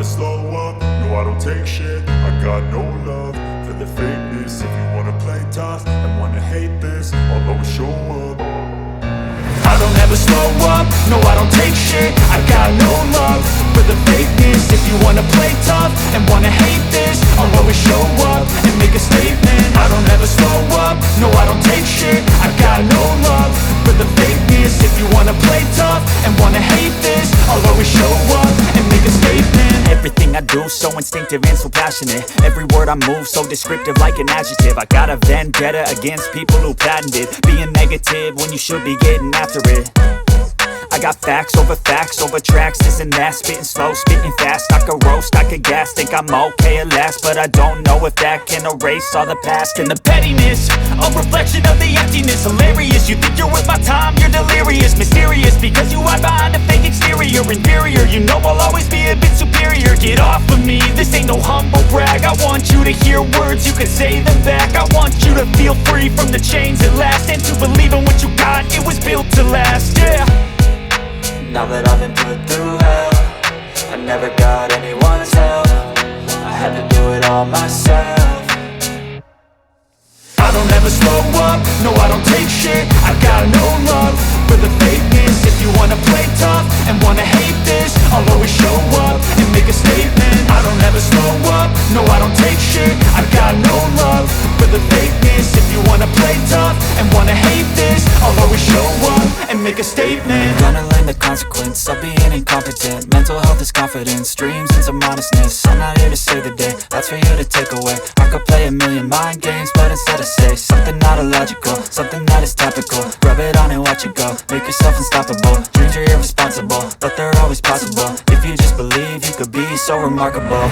slow up, no I don't take shit. I got no love for the fakeness. If you wanna play tough and wanna hate this, I'll always show up. I don't ever slow up, no I don't take shit. I got no love for the fakeness. If you wanna play tough and wanna hate this, I'll always show up and make a statement. I don't ever slow up, no I don't take shit. I got no love for the fakeness. If you wanna play tough and wanna hate this, I'll always show up and make a statement. Everything I do so instinctive and so passionate. Every word I move so descriptive like an adjective. I got a vendetta against people who patented being negative when you should be getting after it. I got facts over tracks, this and that. Spitting slow, spitting fast, I could roast, I could gas. Think I'm okay at last, but I don't know if that can erase all the past. And the pettiness, a reflection of the emptiness. Hilarious, you think you're worth my time, you're delirious. Mysterious, because you hide behind a fake exterior. Inferior, you know I'll always be a bit superior. Get off of me, this ain't no humble brag. I want you to hear words, you can say them back. I want you to feel free from the chains at last, and to believe in what you got, it was built to last, yeah. Now that I've been put through hell, I never got anyone's help. I had to do it all myself. I don't ever slow up, no I don't take shit. I got no love for the fakeness. If you wanna play tough and wanna hate this, I'll always show up and make a statement. I don't ever slow up, no I don't take shit. I got no love for the fakeness. If you wanna play tough and wanna hate this, I'll always show up and make a statement. Gonna learn the consequence of being incompetent. Mental health is confidence, dreams and some honestness. I'm not here to save the day, that's for you to take away. I could play a million mind games, but instead I say something not illogical, something that is topical. Rub it on and watch it go, make yourself unstoppable. Dreams are irresponsible, but they're always possible. If you just believe, you could be so remarkable.